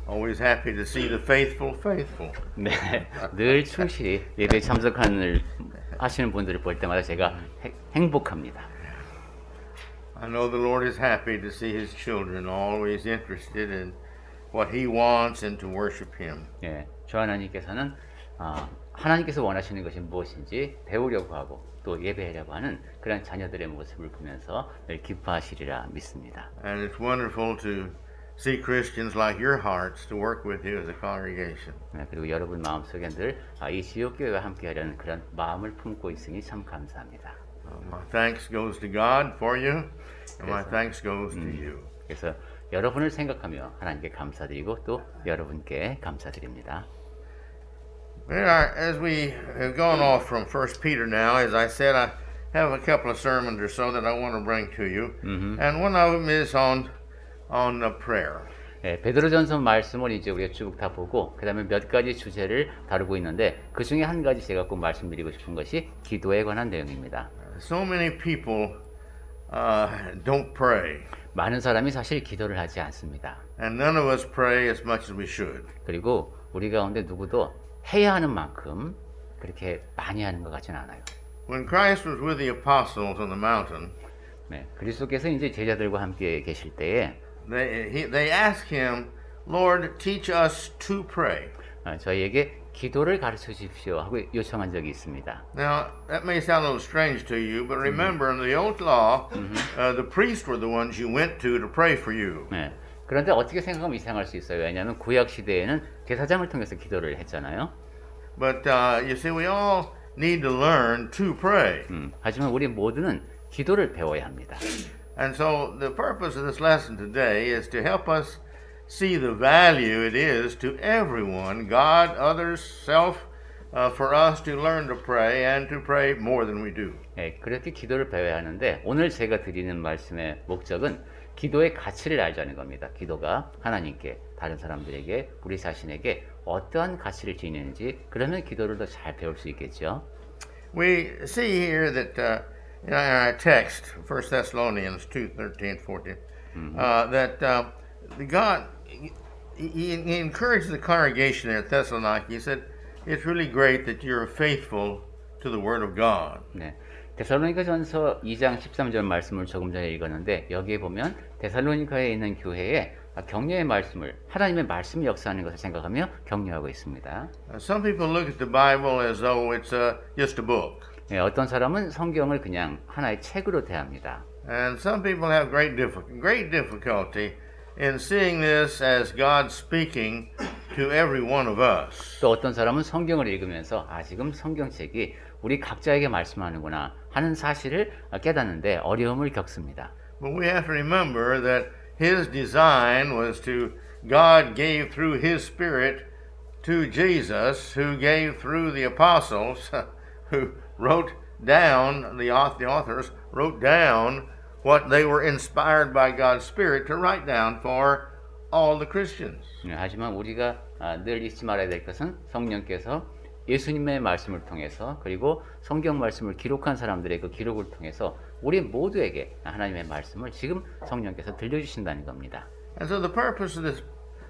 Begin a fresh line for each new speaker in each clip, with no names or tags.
Always happy to see the faithful faithful.
네, 늘 충실히 예배에 하시는 분들을 볼 때마다 제가 행복합니다.
I know the Lord is happy to see His children always interested in what He wants and to worship Him.
예, 주 하나님께서는 하나님께서 원하시는 것이 무엇인지 배우려고 하고 또 예배하려고 하는 그런 자녀들의 모습을 보면서 늘 기뻐하시리라 믿습니다.
And it's wonderful to see Christians like your hearts to work with you as a congregation.
네, 그리고 여러분 마음속에 늘 이 지역교회와 함께하려는 그런 마음을 품고 있으니 참 감사합니다.
My thanks goes to God for you, and my thanks goes to you.
그래서 여러분을 생각하며 하나님께 감사드리고 또 여러분께 감사드립니다.
As we have gone off from 1 Peter now, as I said, I have a couple of sermons or so that I want to bring to you, and one of them is on prayer.
예, 베드로전서 말씀을 이제 우리가 쭉 다 보고 그 다음에 몇 가지 주제를 다루고 있는데 그 중에 한 가지 제가 꼭 말씀드리고 싶은 것이 기도에 관한 내용입니다.
So many people don't pray,
많은 사람이 사실 기도를 하지 않습니다.
and none of us pray as much as we should.
그리고 우리 가운데 누구도 해야 하는 만큼 그렇게 많이 하는 것 같지는 않아요.
When Christ was with the apostles on the mountain,
네, 그리스도께서 이제 제자들과 함께 계실 때에
they asked him, Lord, teach us to pray.
저희에게 기도를 가르쳐 주십시오 하고 요청한 적이 있습니다.
Now, that may sound a little strange to you, but remember, in the old law, the priests were the ones you went to pray for you.
네, 그런데 어떻게 생각하면 이상할 수 있어요. 왜냐하면 구약 시대에는 제사장을 통해서 기도를 했잖아요.
But you see, we all need to learn to pray.
하지만 우리 모두는 기도를 배워야 합니다.
And so the purpose of this lesson today is to help us see the value it is to everyone, God, others, self, for us to learn to pray and to pray more than we do.
네, 그렇게 기도를 배워야 하는데 오늘 제가 드리는 말씀의 목적은 기도의 가치를 알자는 겁니다. 기도가 하나님께, 다른 사람들에게, 우리 자신에게 어떠한 가치를 지니는지 그러면 기도를 더 잘 배울 수 있겠죠.
We see here that in our text, 1 Thessalonians 2:13, 14, that God, he encouraged the congregation there at Thessalonica. He said, it's really great that you're faithful to the Word of God.
네, 데살로니가전서 2장 13절 말씀을 조금 전에 읽었는데 여기에 보면 데살로니가에 있는 교회에 격려의 말씀을 하나님의 말씀이 역사하는 것을 생각하며 격려하고 있습니다.
Some people look at the Bible as though it's just a book.
네, 어떤 사람은 성경을 그냥 하나의 책으로 대합니다.
And some people have great difficulty in seeing this as God speaking to every one of us.
또 어떤 사람은 성경을 읽으면서 지금 성경책이 우리 각자에게 말씀하는구나 하는 사실을 깨닫는데 어려움을 겪습니다.
But we have to remember that His design was God gave through His Spirit to Jesus, who gave through the apostles, who wrote down, the authors wrote down what they were inspired by God's Spirit to write down for all the Christians.
하지만 우리가 늘 잊지 말아야 될 것은 성령께서 예수님의 말씀을 통해서 그리고 성경 말씀을 기록한 사람들의 그 기록을 통해서 우리 모두에게 하나님의 말씀을 지금 성령께서 들려주신다는 겁니다.
And so the purpose of this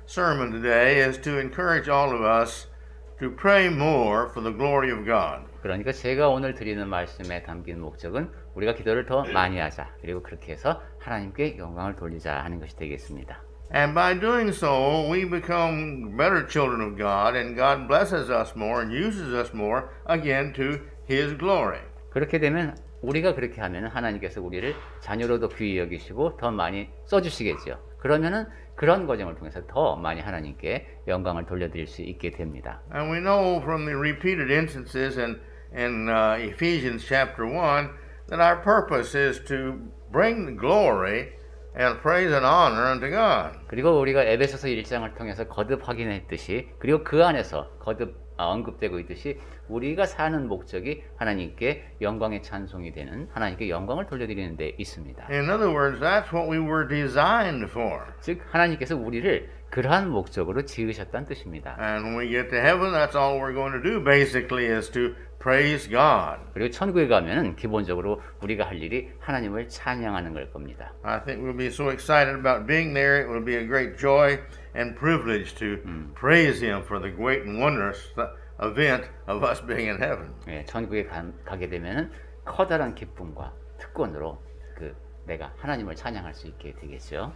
sermon today is to encourage all of us to pray more for the glory of God.
그러니까 제가 오늘 드리는 말씀에 담긴 목적은 우리가 기도를 더 많이 하자 그리고 그렇게 해서 하나님께 영광을 돌리자 하는 것이 되겠습니다.
And by doing so, we become better children of God, and God blesses us more and uses us more, again, to His glory.
그렇게 되면 우리가 그렇게 하면 하나님께서 우리를 자녀로도 귀히 여기시고 더 많이 써주시겠죠. 그러면은 그런 과정을 통해서 더 많이 하나님께 영광을 돌려드릴 수 있게 됩니다.
And we know from the repeated instances in Ephesians chapter 1 that our purpose is to bring the glory and praise and honor unto God.
그리고 우리가 에베소서 1장을 통해서 거듭 확인했듯이 그리고 그 안에서 거듭 언급되고 있듯이 우리가 사는 목적이 하나님께 영광의 찬송이 되는 하나님께 영광을 돌려드리는 데 있습니다.
In other words, that's what we were designed for.
즉 하나님께서 우리를 그러한 목적으로 지으셨다는 뜻입니다.
And when we get to heaven, that's all we're going to do basically is to praise God.
그리고 천국에 가면은 기본적으로 우리가 할 일이 하나님을 찬양하는 걸 겁니다.
I think we'll be so excited about being there. It will be a great joy and privilege to praise Him for the great and wondrous event of us being in heaven.
예, 천국에 가게 되면은 커다란 기쁨과 특권으로 그 내가 하나님을 찬양할 수 있게 되겠죠.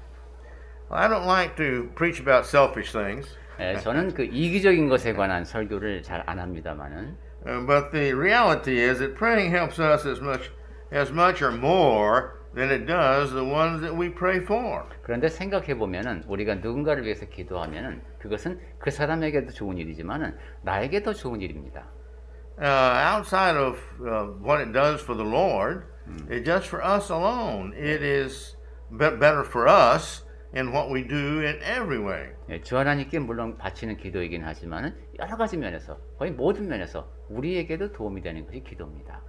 I don't like to preach about selfish things,
예, 저는 그 이기적인 것에 관한 설교를 잘 안 합니다만은
but the reality is that praying helps us as much or more than it does the ones that we pray for.
그런데 생각해 보면은 우리가 누군가를 위해서 기도하면은 그것은 그 사람에게도 좋은 일이지만은 나에게 더 좋은 일입니다.
Outside of what it does for the Lord, it's just for us alone. It is better for us in what we do in every way.
예, 주 하나님께 물론 바치는 기도이긴 하지만은 여러 가지 면에서 거의 모든 면에서 우리에게도 도움이 되는 것이 기도입니다.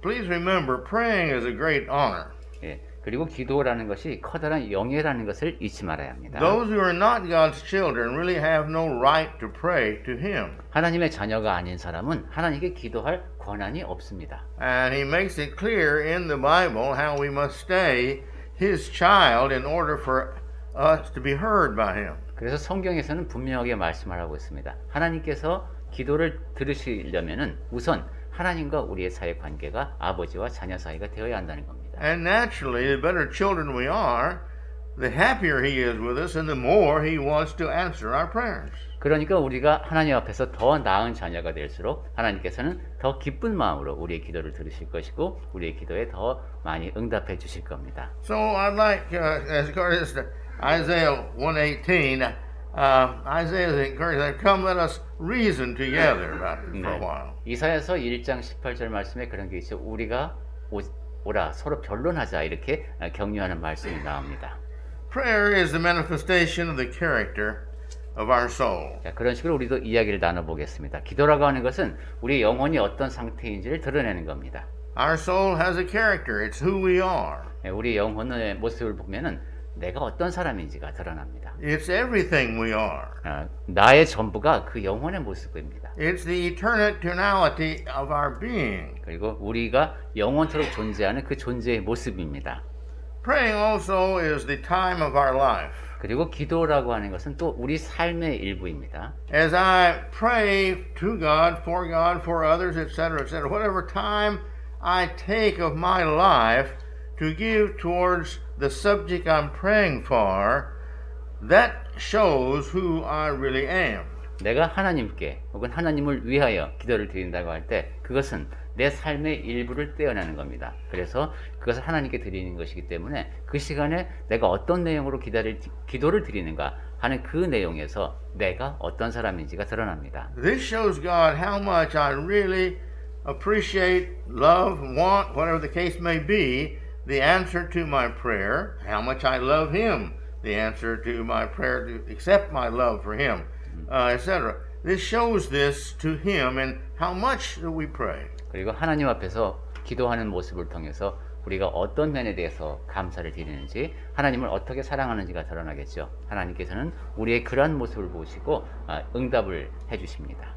Please remember, praying is a great honor.
예, 그리고 기도라는 것이 커다란 영예라는 것을 잊지 말아야 합니다.
Those who are not God's children really have no right to pray to Him.
하나님의 자녀가 아닌 사람은 하나님께 기도할 권한이 없습니다.
And He makes it clear in the Bible how we must stay His child in order for us to be heard by Him.
그래서 성경에서는 분명하게 말씀하고 있습니다. 하나님께서 기도를 들으시려면은 우선 하나님과 우리의 사이 관계가 아버지와 자녀 사이가 되어야 한다는 겁니다.
And naturally, the better children we are, the happier He is with us and the more He wants to answer our prayers.
그러니까 우리가 하나님 앞에서 더 나은 자녀가 될수록 하나님께서는 더 기쁜 마음으로 우리의 기도를 들으실 것이고 우리의 기도에 더 많이 응답해 주실 겁니다.
So I'd like, as according to Isaiah 1:18, Isaiah is encouraging, come let us reason together about it for a while.
이사야서 1장 18절 말씀에 그런 게 있죠. 우리가 오라 서로 변론하자 이렇게 격려하는 말씀이 나옵니다.
Prayer is the manifestation of the character of our soul.
자, 그런 식으로 우리도 이야기를 나눠보겠습니다. 기도라고 하는 것은 우리 영혼이 어떤 상태인지를 드러내는 겁니다.
Our soul has a character. It's who we are.
우리 영혼의 모습을 보면은 내가 어떤 사람인지가 드러납니다.
It's everything we are.
나의 전부가 그 영혼의 모습입니다.
It's the eternality of our being.
그리고 우리가 영원토록 존재하는 그 존재의 모습입니다.
Praying also is the time of our life.
그리고 기도라고 하는 것은 또 우리 삶의 일부입니다.
As I pray to God, for others, etc., whatever time I take of my life to give towards the subject I'm praying for, that shows who I really am.
내가 하나님께 혹은 하나님을 위하여 기도를 드린다고 할 때 그것은 내 삶의 일부를 떼어내는 겁니다. 그래서 그것을 하나님께 드리는 것이기 때문에 그 시간에 내가 어떤 내용으로 기도를 드리는가 하는 그 내용에서 내가 어떤 사람인지가 드러납니다.
This shows God how much I really appreciate, love, want, whatever the case may be, the answer to my prayer, how much I love Him, the answer to my prayer to accept my love for Him, etc. This shows this to Him and how much that we pray.
그리고 하나님 앞에서 기도하는 모습을 통해서 우리가 어떤 면에 대해서 감사를 드리는지 하나님을 어떻게 사랑하는지가 드러나겠죠. 하나님께서는 우리의 그러한 모습을 보시고 응답을 해주십니다.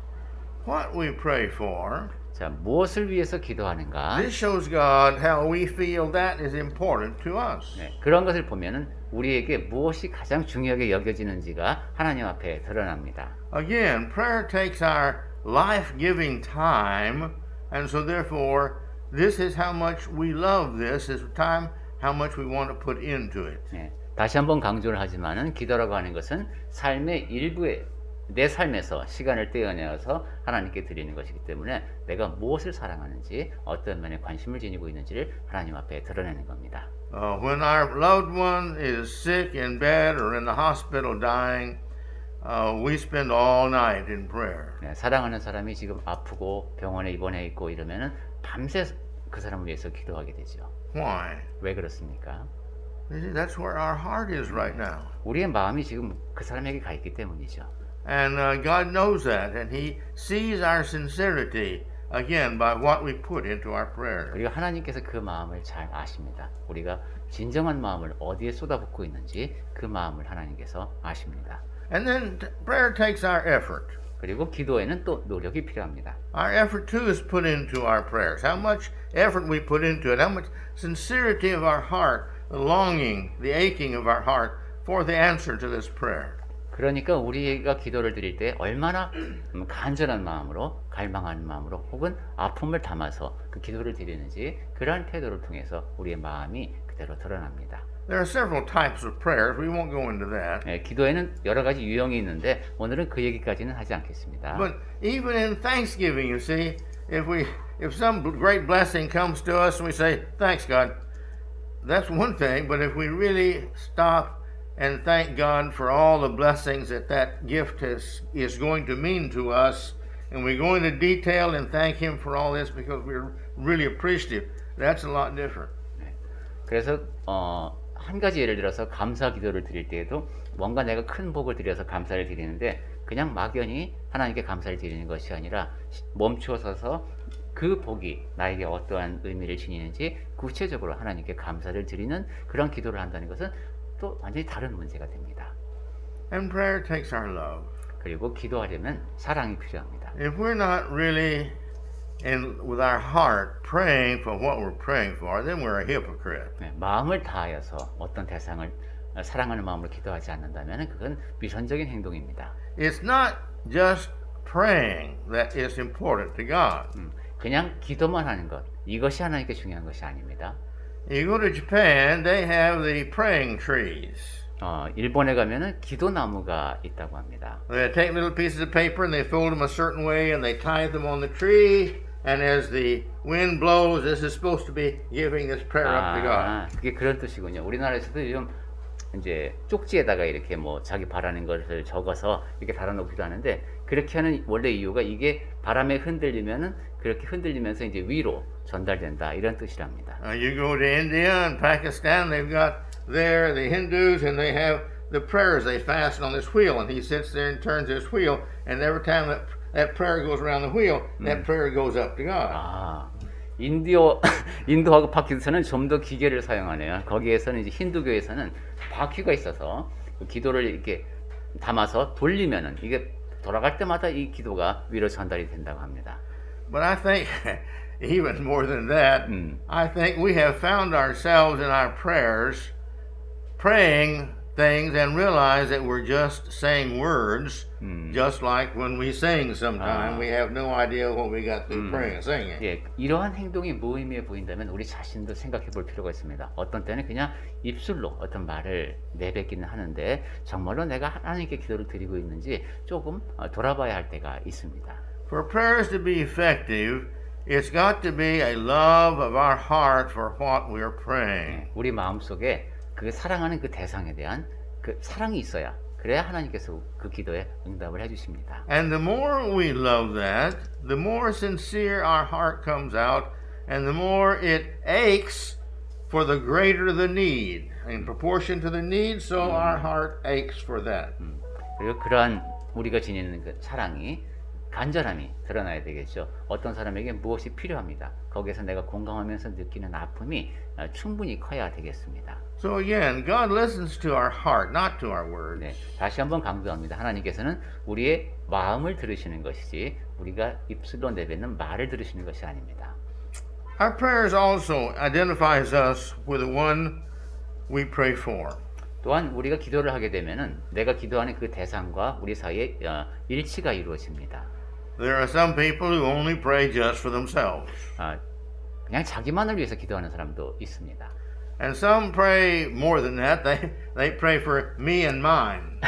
What we pray for,
자, 무엇을 위해서 기도하는가?
this shows God how we feel that is important to us.
네, 그런 것을 보면은 우리에게 무엇이 가장 중요하게 여겨지는지가 하나님 앞에 드러납니다.
Again, prayer takes our life-giving time, and so therefore, this is how much we love this, is time, how much we want to put into it.
네, 다시 한번 강조를 하지만은 기도라고 하는 것은 삶의 일부에 내 삶에서 시간을 떼어내어서 하나님께 드리는 것이기 때문에 내가 무엇을 사랑하는지 어떤 면에 관심을 지니고 있는지를 하나님 앞에 드러내는 겁니다.
When our loved one is sick in bed or in the hospital dying, we spend all night in prayer.
네, 사랑하는 사람이 지금 아프고 병원에 입원해 있고 이러면은 밤새 그 사람을 위해서 기도하게 되죠.
Why?
왜 그렇습니까?
That's where our heart is right now.
우리의 마음이 지금 그 사람에게 가 있기 때문이죠.
And God knows that, and He sees our sincerity again by what we put into our prayers.
그리고 하나님께서 그 마음을 잘 아십니다. 우리가 진정한 마음을 어디에 쏟아붓고 있는지 그 마음을 하나님께서 아십니다.
And then prayer takes our effort.
그리고 기도에는 또 노력이 필요합니다.
Our effort too is put into our prayers. How much effort we put into it, how much sincerity of our heart, the longing, the aching of our heart for the answer to this prayer.
그러니까 우리가 기도를 드릴 때 얼마나 간절한 마음으로, 갈망하는 마음으로, 혹은 아픔을 담아서 그 기도를 드리는지 그러한 태도를 통해서 우리의 마음이 그대로 드러납니다.
There are several types of prayers. We won't go into that.
예, 기도에는 여러 가지 유형이 있는데 오늘은 그 얘기까지는 하지 않겠습니다.
But even in Thanksgiving, you see, if some great blessing comes to us and we say, "Thanks, God," that's one thing. But if we really stop and thank God for all the blessings that gift is going to mean to us, and we go into detail and thank Him for all this because we're really appreciative, that's a lot different.
그래서 한 가지 예를 들어서 감사 기도를 드릴 때에도 뭔가 내가 큰 복을 드려서 감사를 드리는데 그냥 막연히 하나님께 감사를 드리는 것이 아니라 멈추어서서 그 복이 나에게 어떠한 의미를 지니는지 구체적으로 하나님께 감사를 드리는 그런 기도를 한다는 것은 또 완전히 다른 문제가 됩니다.
And prayer takes our love.
그리고 기도하려면 사랑이 필요합니다.
If we're not really with our heart praying for what we're praying for, then we're a hypocrite.
네, 마음을 다하여서 어떤 대상을 사랑하는 마음으로 기도하지 않는다면 그건 위선적인 행동입니다.
It's not just praying that is important to God.
그냥 기도만 하는 것, 이것이 하나님께 중요한 것이 아닙니다.
You go to Japan, they have the praying trees.
일본에 가면은 기도 나무가 있다고 합니다.
They take little pieces of paper and they fold them a certain way and they tie them on the tree. And as the wind blows, this is supposed to be giving this prayer up to God.
그게 그런 뜻이군요. 우리나라에서도 요즘 이제 쪽지에다가 이렇게 뭐 자기 바라는 것을 적어서 이렇게 달아놓기도 하는데 그렇게 하는 원래 이유가 이게 바람에 흔들리면은 그렇게 흔들리면서 이제 위로 전달된다 이런 뜻이랍니다.
You go to India and Pakistan, they've got there the Hindus and they have the prayers they fasten on this wheel, and he sits there and turns this wheel, and every time that prayer goes around the wheel, that prayer goes up to God.
인도하고 파키스탄은 좀 더 기계를 사용하네요. 거기에서는 이제 힌두교에서는 바퀴가 있어서 그 기도를 이렇게 담아서 돌리면은 이게 돌아갈 때마다 이 기도가 위로 전달이 된다고 합니다.
But I think even more than that, I think we have found ourselves in our prayers praying things and realize that we're just saying words, just like when we sing sometime, we have no idea what we got through praying, singing.
예, 이러한 행동이 무의미해 보인다면 우리 자신도 생각해 볼 필요가 있습니다. 어떤 때는 그냥 입술로 어떤 말을 내뱉기는 하는데 정말로 내가 하나님께 기도를 드리고 있는지 조금 돌아봐야 할 때가 있습니다.
For prayers to be effective, it's got to be a love of our heart for what we are praying.
우리 마음속에 그 사랑하는 그 대상에 대한 그 사랑이 있어야 그래야 하나님께서 그 기도에 응답을 해주십니다.
And the more we love that, the more sincere our heart comes out, and the more it aches for the greater the need. In proportion to the need, so our heart aches for that.
그리고 그러한 우리가 지니는 그 사랑이 간절함이 드러나야 되겠죠. 어떤 사람에게 무엇이 필요합니다. 거기에서 내가 공감하면서 느끼는 아픔이 충분히 커야 되겠습니다.
So again, God listens to our heart, not to our words.
네, 다시 한번 강조합니다. 하나님께서는 우리의 마음을 들으시는 것이지 우리가 입술로 내뱉는 말을 들으시는 것이 아닙니다.
Our prayers also identifies us with the one we pray for.
또한 우리가 기도를 하게 되면은 내가 기도하는 그 대상과 우리 사이에 일치가 이루어집니다.
There are some people who only pray just for themselves.
그냥 자기만을 위해서 기도하는 사람도 있습니다.
And some pray more than that. They pray for me and mine.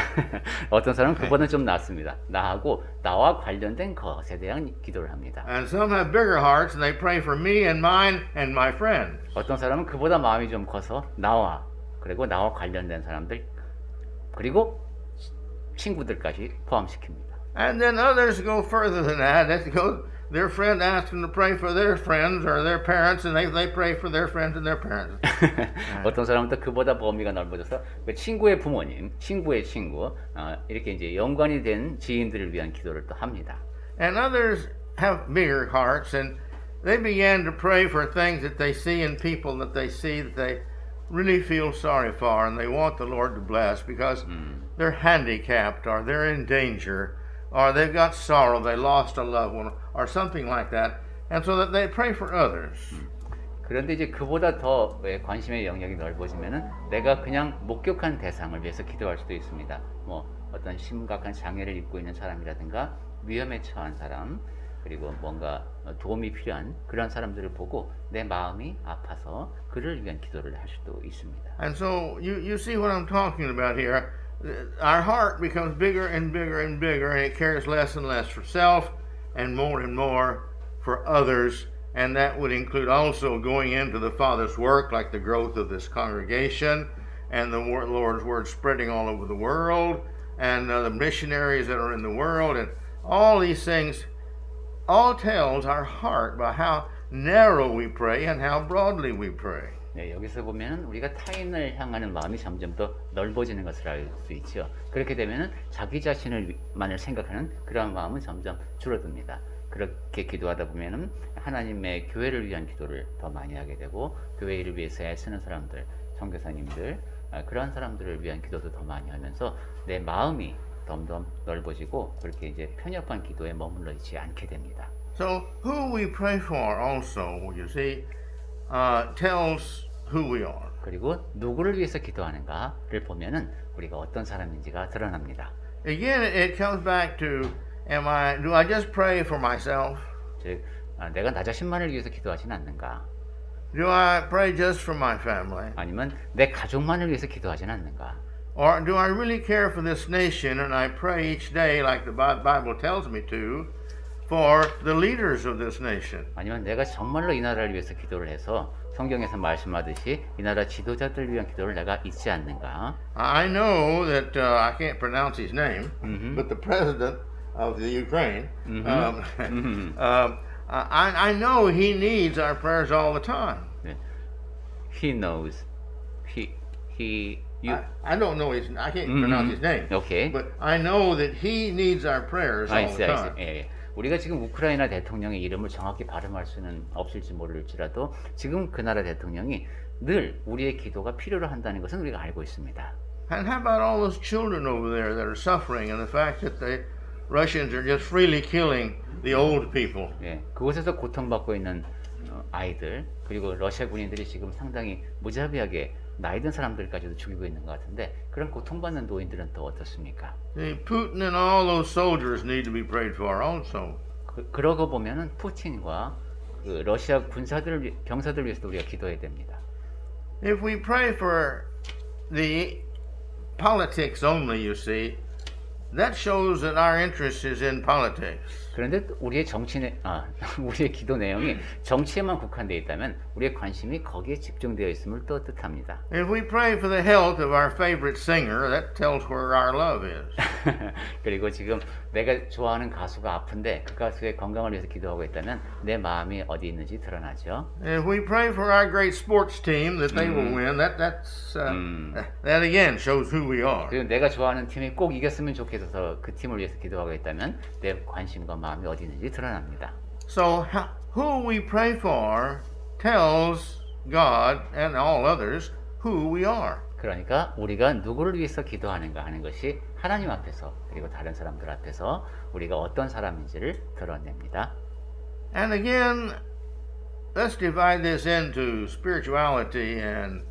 어떤 사람은 그보다는 좀 낫습니다. 나하고 나와 관련된 것에 대한 기도를 합니다.
And some have bigger hearts and they pray for me and mine and my friends.
어떤 사람은 그보다 마음이 좀 커서 나와 그리고 나와 관련된 사람들 그리고 친구들까지 포함시킵니다.
And then others go further than that. They go, their friend asks them to pray for their friends or their parents, and they pray for their friends and their parents.
어떤 사람은 또 그보다 범위가 넓어져서 그 친구의 부모님, 친구의 친구 이렇게 이제 연관이 된 지인들을 위한 기도를 또 합니다.
And others have bigger hearts, and they begin to pray for things that they see in people that they see that they really feel sorry for, and they want the Lord to bless because they're handicapped or they're in danger. Or they've got sorrow, they lost a loved one, or something like that, and so that they pray for others.
그런데 이제 그보다 더 관심의 영역이 넓어지면은 내가 그냥 목격한 대상을 위해서 기도할 수도 있습니다. 뭐 어떤 심각한 장애를 입고 있는 사람이라든가 위험에 처한 사람 그리고 뭔가 도움이 필요한 그런 사람들을 보고 내 마음이 아파서 그를 위한 기도를 할 수도 있습니다.
And so you see what I'm talking about here. Our heart becomes bigger and bigger and bigger, and it cares less and less for self and more for others. And that would include also going into the Father's work, like the growth of this congregation and the Lord's word spreading all over the world, and the missionaries that are in the world, and all these things all tells our heart by how narrow we pray and how broadly we pray.
네, 여기서 보면은 우리가 타인을 향하는 마음이 점점 더 넓어지는 것을 알 수 있죠. 그렇게 되면은 자기 자신을만을 생각하는 그러한 마음은 점점 줄어듭니다. 그렇게 기도하다 보면은 하나님의 교회를 위한 기도를 더 많이 하게 되고 교회를 위해서 애쓰는 사람들, 선교사님들 그런 사람들을 위한 기도도 더 많이 하면서 내 마음이 점점 넓어지고 그렇게 이제 편협한 기도에 머물러 있지 않게 됩니다.
So who we pray for also, you see, tells who we are.
그리고 누구를 위해서 기도하는가를 보면은 우리가 어떤 사람인지가 드러납니다.
Again, it comes back to, do I just pray for myself?
즉, 내가 나 자신만을 위해서 기도하진 않는가?
Do I pray just for my family?
아니면 내 가족만을 위해서 기도하진 않는가?
Or do I really care for this nation and I pray each day like the Bible tells me to for the leaders of this nation?
아니면 내가 정말로 이 나라를 위해서 기도를 해서 성경에서 말씀하듯이 이 나라 지도자들을 위한 기도를 내가 잊지 않는가?
I know that I can't pronounce his name, but the president of the Ukraine, I know he needs our prayers all the time.
네. He knows. You.
I don't know I can't pronounce his name.
Okay.
But I know that he needs our prayers all the time.
예. 우리가 지금 우크라이나 대통령의 이름을 정확히 발음할 수는 없을지 모를지라도 지금 그 나라 대통령이 늘 우리의 기도가 필요로 한다는 것은 우리가 알고 있습니다.
And how about all those children over there that are suffering and the fact that the Russians are just freely killing the old people?
예. 그곳에서 고통받고 있는 아이들 그리고 러시아 군인들이 지금 상당히 무자비하게 나이 든 사람들까지도 죽이고 있는 것 같은데 그런 고통받는 노인들은 또 어떻습니까?
Putin and all those soldiers need to be prayed for also.
그러고 보면은 푸틴과 그 러시아 병사들 위해서도 우리가 기도해야 됩니다.
If we pray for the politics only, you see, that shows that our interest is in politics.
그런데 우리의 우리의 기도 내용이 정치에만 국한되어 있다면 우리의 관심이 거기에 집중되어 있음을 또 뜻합니다.
If we pray for the health of our favorite singer, that tells where our love is.
그리고 지금 내가 좋아하는 가수가 아픈데 그 가수의 건강을 위해서 기도하고 있다면 내 마음이 어디 있는지 드러나죠.
If we pray for our great sports team that they will win, that again shows who we are.
그리고 내가 좋아하는 팀이 꼭 이겼으면 좋겠어서 그 팀을 위해서 기도하고 있다면 내 관심과 마음이 어디 있는지 드러납니다.
So who we pray for tells God and all others who we are.
그러니까 우리가 누구를 위해서 기도하는가 하는 것이 하나님 앞에서 그리고 다른 사람들 앞에서 우리가 어떤 사람인지를 드러냅니다.
And again, let's divide this into spirituality and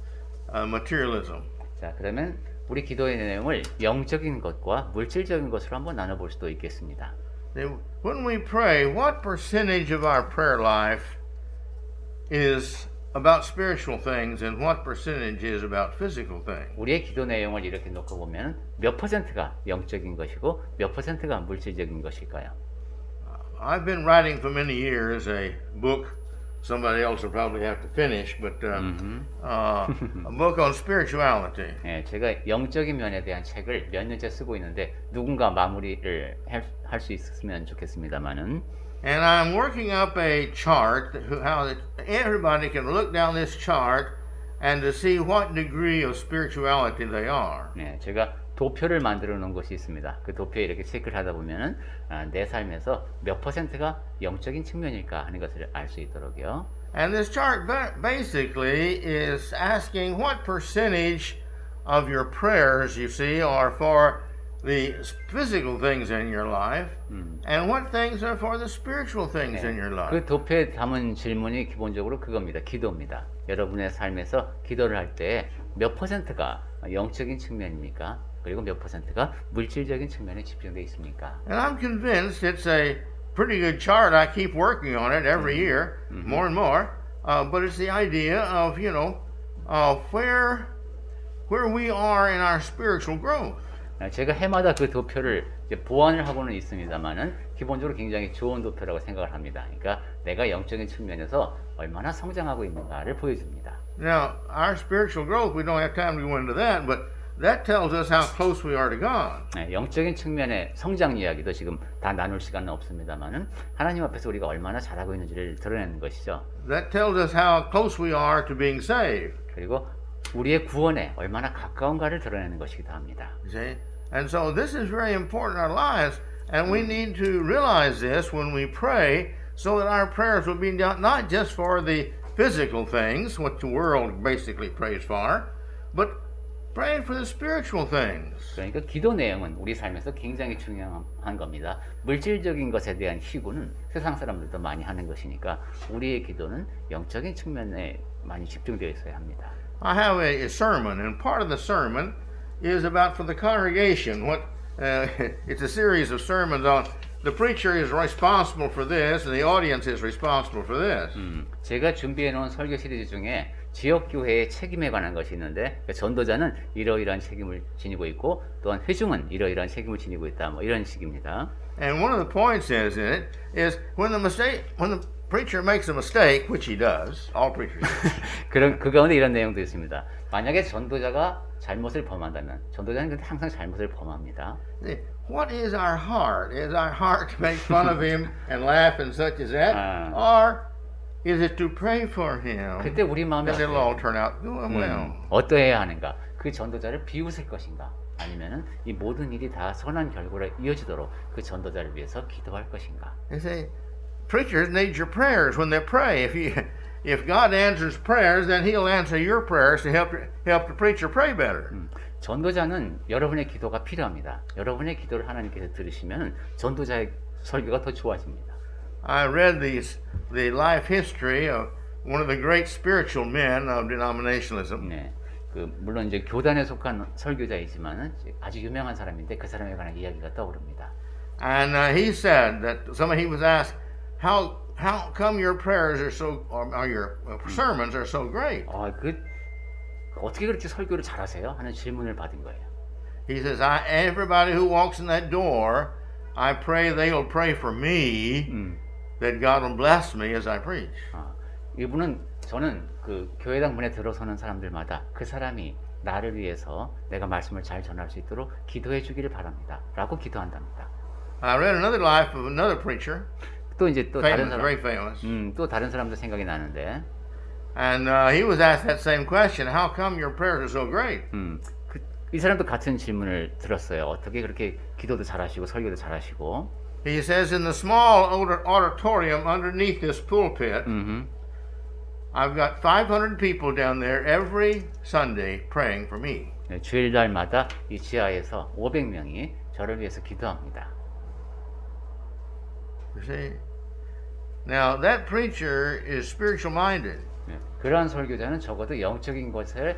materialism.
자, 그러면 우리 기도의 내용을 영적인 것과 물질적인 것으로 한번 나눠볼 수도 있겠습니다.
When we pray, what percentage of our prayer life is about spiritual things and what percentage is about physical things?
우리의 기도 내용을 이렇게 놓고 보면 몇 퍼센트가 영적인 것이고 몇 퍼센트가 물질적인 것일까요?
I've been writing for many years a book. Somebody else will probably have to finish, but a book on spirituality.
네, 제가 영적인 면에 대한 책을 몇 년째 쓰고 있는데 누군가 마무리를 할 수 있었으면 좋겠습니다만은.
And I'm working up a chart how everybody can look down this chart and to see what degree of spirituality they are.
네, 제가 도표를 만들어 놓은 것이 있습니다. 그 도표에 이렇게 체크를 하다 보면은 내 삶에서 몇 퍼센트가 영적인 측면일까 하는 것을 알 수 있도록요.
And this chart basically is asking what percentage of your prayers, you see, are for the physical things in your life, and what things are for the spiritual things in your life.
그 도표에 담은 질문이 기본적으로 그겁니다. 기도입니다. 여러분의 삶에서 기도를 할 때 몇 퍼센트가 영적인 측면입니까? 그리고 몇 퍼센트가 물질적인 측면에 집중되어 있습니까?
And I'm convinced it's a pretty good chart. I keep working on it every year, more and more. But it's the idea of, where we are in our spiritual growth.
제가 해마다 그 도표를 이제 보완을 하고는 있습니다만은 기본적으로 굉장히 좋은 도표라고 생각을 합니다. 그러니까 내가 영적인 측면에서 얼마나 성장하고 있는가를 보여줍니다.
Now, our spiritual growth, we don't have time to go into that, but that tells us how close we are to God.
네, 영적인 측면의 성장 이야기도 지금 다 나눌 시간은 없습니다만은 하나님 앞에서 우리가 얼마나 잘하고 있는지를 드러내는 것이죠.
That tells us how close we are to being saved.
그리고 우리의 구원에 얼마나 가까운가를 드러내는 것이기도 합니다.
You see? And so this is very important in our lives, and we need to realize this when we pray so that our prayers will be not just for the physical things, what the world basically prays for, but praying for the spiritual things.
그러니까 기도 내용은 우리 삶에서 굉장히 중요한 겁니다. 물질적인 것에 대한 희구는 세상 사람들도 많이 하는 것이니까 우리의 기도는 영적인 측면에 많이 집중되어 있어야 합니다.
I have a sermon, and part of the sermon is about for the congregation. It's a series of sermons on the preacher is responsible for this, and the audience is responsible for this.
제가 준비해 놓은 설교 시리즈 중에 지역 교회의 책임에 관한 것이 있는데 전도자는 이러이러한 책임을 지니고 있고 또한 회중은 이러이러한 책임을 지니고 있다. 뭐 이런 식입니다.
And one of the points is in it is when the preacher makes a mistake, which he does, all preachers do.
그 가운데 이런 내용도 있습니다. 만약에 전도자가 잘못을 범한다면 전도자는 근데 항상 잘못을 범합니다.
What is our heart? Is our heart to make fun of him and laugh and such as that? Or is it to pray for him?
그때 우리 마음에
That it'll all turn out well.
어떠해야 하는가? 그 전도자를 비웃을 것인가? 아니면은 이 모든 일이 다 선한 결과로 이어지도록 그 전도자를 위해서 기도할 것인가?
You see, preachers need your prayers when they pray. If God answers prayers, then He'll answer your prayers to help the preacher pray better.
전도자는 여러분의 기도가 필요합니다. 여러분의 기도를 하나님께서 들으시면 전도자의 설교가 더 좋아집니다.
I read the life history of one of the great spiritual men of denominationalism.
네, 물론 이제 교단에 속한 설교자이지만은 아주 유명한 사람인데 그 사람에 관한 이야기가 떠오릅니다.
And he said that he was asked, how come your prayers are so, or your sermons are so great?
어떻게 그렇게 설교를 잘하세요? 하는 질문을 받은 거예요.
He says, everybody who walks in that door, I pray they'll pray for me, that God will bless me as I preach.
이분은 저는 그 교회당 문에 들어서는 사람들마다 그 사람이 나를 위해서 내가 말씀을 잘 전할 수 있도록 기도해 주기를 바랍니다. 라고 기도한답니다.
I read another life of another preacher.
또 이제 또 다른 사람,
very famous.
또 다른 사람도 생각이 나는데.
And he was asked that same question. How come your prayers are so great?
이 사람도 같은 질문을 들었어요. 어떻게 그렇게 기도도 잘하시고 설교도 잘하시고.
He says in the small auditorium underneath this pulpit, I've got 500 people down there every Sunday praying for me.
네, 주일날마다 이 지하에서 500명이 저를 위해서 기도합니다.
You see? Now that preacher is spiritual minded.
네, 그러한 설교자는 적어도 영적인 것에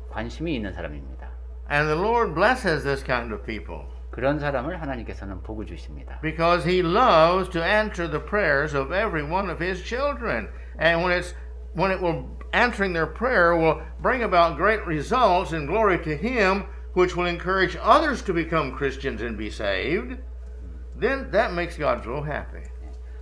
관심이 있는 사람입니다.
And the Lord blesses this kind of people.
그런 사람을 하나님께서는 복을 주십니다.
Because He loves to answer the prayers of every one of His children. And answering their prayer will bring about great results and glory to Him, which will encourage others to become Christians and be saved. Then that makes God so happy.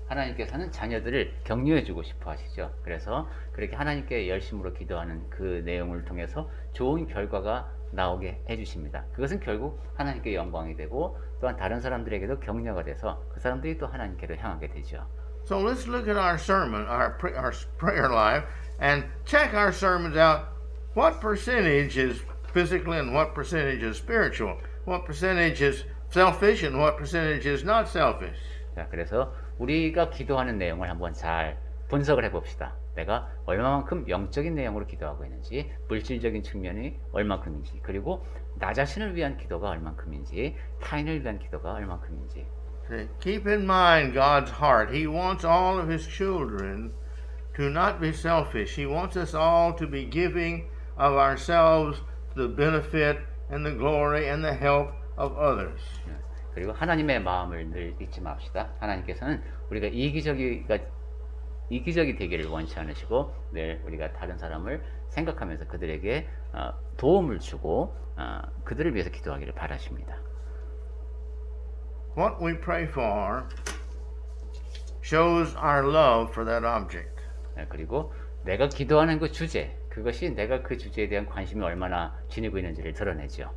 하나님께서는 자녀들을 격려해주고 싶어 하시죠. 그래서 그렇게 하나님께 열심으로 기도하는 그 내용을 통해서 좋은 결과가 나오게 해주십니다. 그것은 결국 하나님께 영광이 되고 또한 다른 사람들에게도 격려가 돼서 그 사람들이 또 하나님께로 향하게 되죠.
So let's look at our sermon, our prayer life, and check our sermons out. What percentage is physical and what percentage is spiritual? What percentage is selfish and what percentage is not selfish?
자, 그래서 우리가 기도하는 내용을 한번 잘 분석을 해봅시다. 내가 얼마만큼 영적인 내용으로 기도하고 있는지, 물질적인 측면이 얼만큼인지, 그리고 나 자신을 위한 기도가 얼만큼인지, 타인을 위한 기도가 얼만큼인지.
Keep in mind God's heart. He wants all of His children to not be selfish. He wants us all to be giving of ourselves to the benefit and the glory and the help of others.
그리고 하나님의 마음을 늘 잊지 맙시다. 하나님께서는 우리가 이기적이 되기를 원치 않으시고 늘 우리가 다른 사람을 생각하면서 그들에게 도움을 주고 그들을 위해서 기도하기를 바라십니다.
What we pray for shows our love for that object.
그리고 내가 기도하는 그 주제, 그것이 내가 그 주제에 대한 관심이 얼마나 지니고 있는지를 드러내죠.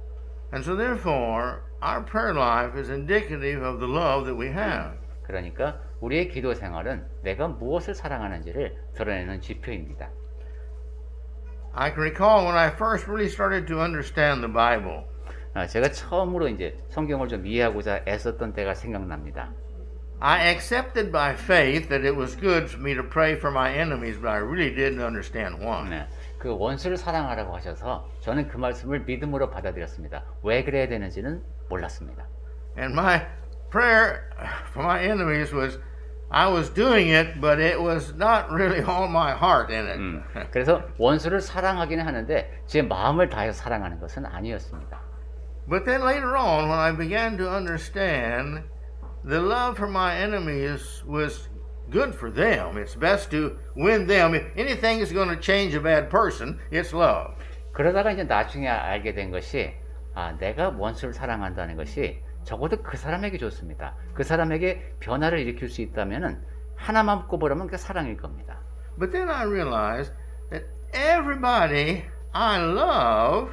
And so therefore, our prayer life is indicative of the love that we have.
그러니까 우리의 기도 생활은 내가 무엇을 사랑하는지를 드러내는 지표입니다.
I can recall when I first really started to understand the Bible.
제가 처음으로 이제 성경을 좀 이해하고자 애썼던 때가 생각납니다.
I accepted by faith that it was good for me to pray for my enemies, but I really didn't understand why.
네, 그 원수를 사랑하라고 하셔서 저는 그 말씀을 믿음으로 받아들였습니다. 왜 그래야 되는지는 몰랐습니다.
And my prayer for my enemies was, I was doing it, but it was not really all my heart in it.
그래서 원수를 사랑하기는 하는데 제 마음을 다해서 사랑하는 것은 아니었습니다.
But then later on, when I began to understand, the love for my enemies was good for them. It's best to win them. If anything is going to change a bad person, it's love.
그러다가 이제 나중에 알게 된 것이 내가 원수를 사랑한다는 것이 적어도 그 사람에게 좋습니다. 그 사람에게 변화를 일으킬 수 있다면은 하나만 꼽으라면 그게 사랑일 겁니다.
But then I realized that everybody I love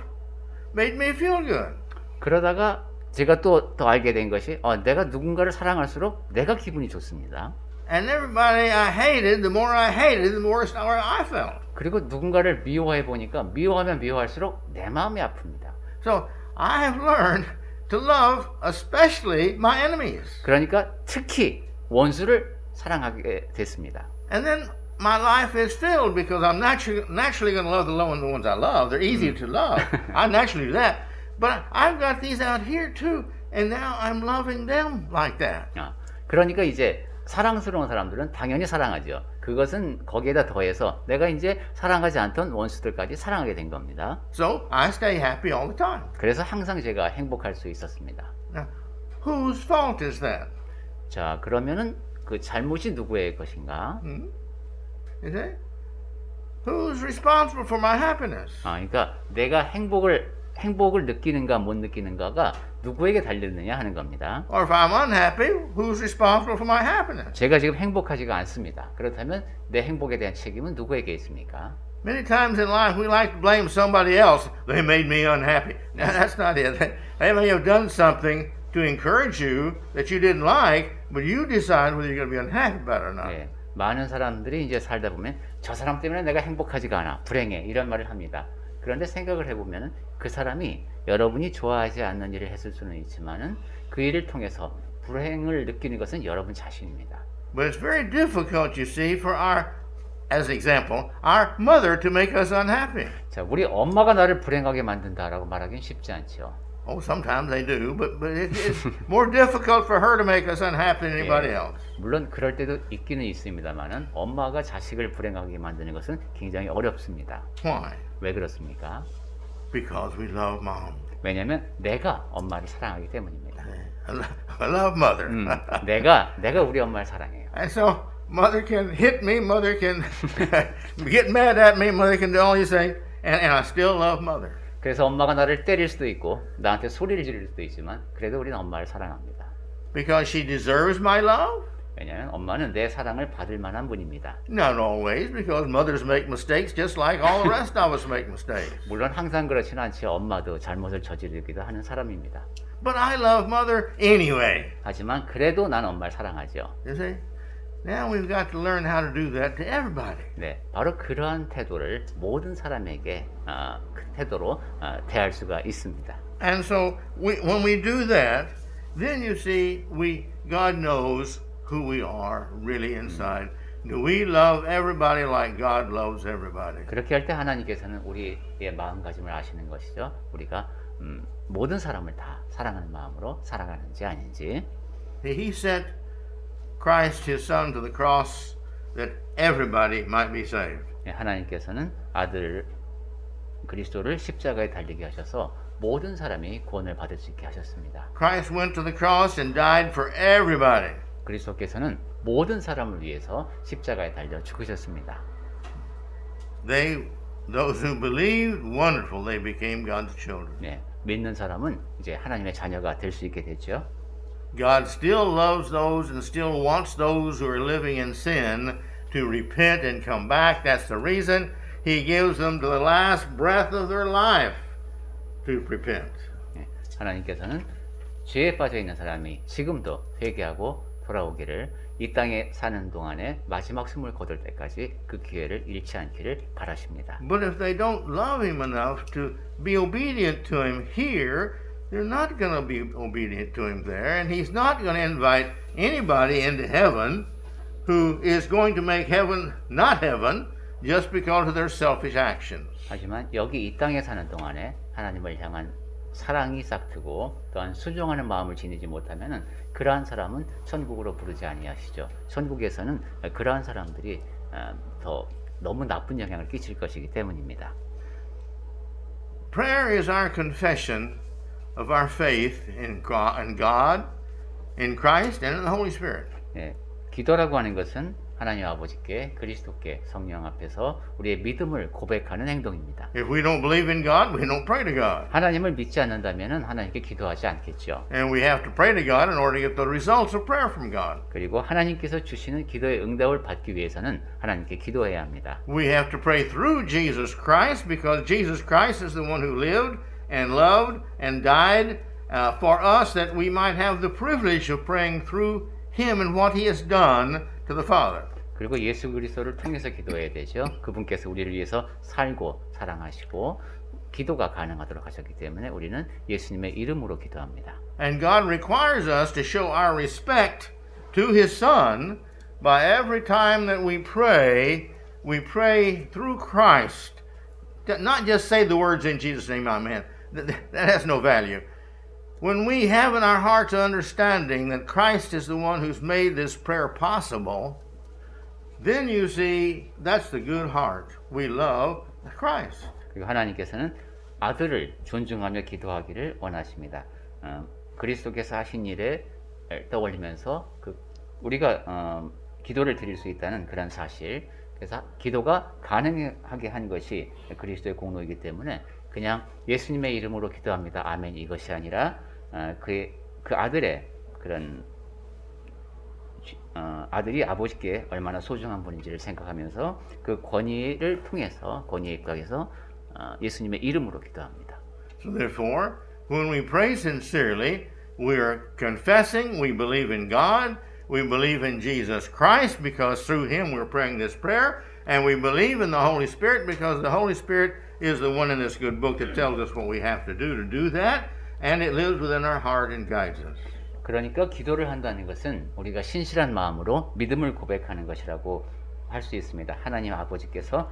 made me feel good.
그러다가 제가 또 알게 된 것이 내가 누군가를 사랑할수록 내가 기분이 좋습니다.
And everybody I hated, the more I hated, the more sour I felt.
그리고 누군가를 미워해 보니까 미워하면 미워할수록 내 마음이 아픕니다.
So I have learned to love especially my enemies.
그러니까 특히 원수를 사랑하게 됐습니다.
And then my life is filled because I'm naturally going to love the ones I love. They're easy to love. I naturally do that. But I've got these out here too, and now I'm loving them like that.
그러니까 이제 사랑스러운 사람들은 당연히 사랑하죠. 그것은 거기에다 더해서 내가 이제 사랑하지 않던 원수들까지 사랑하게 된 겁니다.
So I stay happy all the time.
그래서 항상 제가 행복할 수 있었습니다.
Now, whose fault is that?
자, 그러면은 그 잘못이 누구의 것인가?
You see? Who's responsible for my happiness?
그러니까 내가 행복을 느끼는가 못 느끼는가가 누구에게 달렸느냐 하는 겁니다.
Or if I'm unhappy, who's responsible for my happiness?
제가 지금 행복하지가 않습니다. 그렇다면 내 행복에 대한 책임은 누구에게 있습니까?
Many times in life we like to blame somebody else. They made me unhappy. Now, that's not it. They may have done something to encourage you that you didn't like, but you decide whether you're going to be unhappy about it or not.
네, 많은 사람들이 이제 살다 보면 저 사람 때문에 내가 행복하지가 않아, 불행해 이런 말을 합니다. 그런데 생각을 해보면 그 사람이 여러분이 좋아하지 않는 일을 했을 수는 있지만은 그 일을 통해서 불행을 느끼는 것은 여러분 자신입니다.
But it's very difficult, you see, for as an example, our mother to make us unhappy.
자, 우리 엄마가 나를 불행하게 만든다라고 말하기는 쉽지 않죠.
Oh, sometimes they do, but it's more difficult for her to make us unhappy than anybody else.
물론 그럴 때도 있기는 있습니다만은 엄마가 자식을 불행하게 만드는 것은 굉장히 어렵습니다.
Why?
왜 그렇습니까?
Because we love mom.
왜냐하면 내가 엄마를 사랑하기 때문입니다.
I love mother.
내가 우리 엄마를 사랑해요.
And so mother can hit me, mother can get mad at me, mother can do all these things, and I still love mother.
그래서 엄마가 나를 때릴 수도 있고 나한테 소리를 지를 수도 있지만 그래도 우리는 엄마를 사랑합니다.
Because she deserves my love?
왜냐하면 엄마는 내 사랑을 받을 만한 분입니다.
Not always, because mothers make mistakes just like all the rest of us make mistakes.
물론 항상 그렇지는 않지요. 엄마도 잘못을 저지르기도 하는 사람입니다.
But I love mother anyway.
하지만 그래도 난 엄마를 사랑하죠.
You see? Now we've got to learn how to do that to everybody.
네, 바로 그러한 태도를 모든 사람에게 그 태도로 대할 수가 있습니다.
And so when we do that, then you see, God knows who we are really inside. Do we love everybody like God loves everybody?
그렇게 할 때 하나님께서는 우리의 마음가짐을 아시는 것이죠. 우리가 모든 사람을 다 사랑하는 마음으로 살아가는지 아닌지.
He sent Christ his son to the cross that everybody might be saved.
하나님께서는 아들 그리스도를 십자가에 달리게 하셔서 모든 사람이 구원을 받을 수 있게 하셨습니다.
Christ went to the cross and died for everybody.
그리스도께서는 모든 사람을 위해서 십자가에 달려 죽으셨습니다.
Those who believed, wonderful, they became God's children.
네, 믿는 사람은 이제 하나님의 자녀가 될 수 있게 됐죠.
God still loves those and still wants those who are living in sin to repent and come back. That's the reason He gives them to the last breath of their life to repent.
네, 하나님께서는 죄에 빠져 있는 사람이 지금도 회개하고 돌아오기를, 이 땅에 사는 동안에 마지막 숨을 거둘 때까지 그 기회를 잃지 않기를 바라십니다.
But if they don't love Him enough to be obedient to Him here, they're not going to be obedient to Him there, and He's not going to invite anybody into heaven who is going to make heaven not heaven just because of their selfish actions.
하지만 여기 이 땅에 사는 동안에 하나님을 향한 사랑이 싹트고 또한 순종하는 마음을 지니지 못하면은 그러한 사람은 천국으로 부르지 아니하시죠. 천국에서는 그러한 사람들이 더 너무 나쁜 영향을 끼칠 것이기 때문입니다.
Prayer is our confession of our faith in God, in Christ, and in the Holy Spirit.
예, 기도라고 하는 것은 하나님 아버지께, 그리스도께, 성령 앞에서 우리의 믿음을 고백하는 행동입니다.
If we don't believe in God, we don't pray to God.
하나님을 믿지 않는다면 하나님께 기도하지 않겠죠.
And we have to pray to God in order to get the results of prayer from God.
그리고 하나님께서 주시는 기도의 응답을 받기 위해서는 하나님께 기도해야 합니다.
We have to pray through Jesus Christ because Jesus Christ is the one who lived and loved and died for us that we might have the privilege of praying through Him and what He has done to the Father.
그리고 예수 그리스도를 통해서 기도해야 되죠. 그분께서 우리를 위해서 살고 사랑하시고 기도가 가능하도록 하셨기 때문에 우리는 예수님의 이름으로 기도합니다.
And God requires us to show our respect to His Son by every time that we pray through Christ. Not just say the words in Jesus' name, amen. That has no value. When we have in our hearts an understanding that Christ is the one who's made this prayer possible, then you see that's the good heart. We love Christ.
그리고 하나님께서는 아들을 존중하며 기도하기를 원하십니다. 그리스도께서 하신 일에 떠올리면서 우리가 기도를 드릴 수 있다는 그런 사실, 그래서 기도가 가능하게 한 것이 그리스도의 공로이기 때문에 그냥 예수님의 이름으로 기도합니다. 아멘, 이것이 아니라 그 아들의 그런 아들이 아버지께 얼마나 소중한 분인지를 생각하면서 그 권위에 입각해서 예수님의 이름으로 기도합니다.
So therefore, when we pray sincerely, we are confessing we believe in God, we believe in Jesus Christ because through Him we're praying this prayer, and we believe in the Holy Spirit because the Holy Spirit is the one in this good book that tells us what we have to do that, and it lives within our heart and guides us.
그러니까 기도를 한다는 것은 우리가 신실한 마음으로 믿음을 고백하는 것이라고 할 수 있습니다. 하나님 아버지께서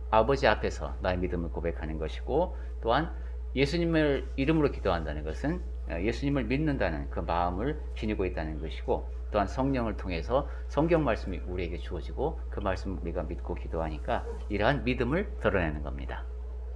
아버지 앞에서 나의 믿음을 고백하는 것이고, 또한 예수님을 이름으로 기도한다는 것은 예수님을 믿는다는 그 마음을 지니고 있다는 것이고, 또한 성령을 통해서 성경 말씀이 우리에게 주어지고 그 말씀을 우리가 믿고 기도하니까 이러한 믿음을 드러내는 겁니다.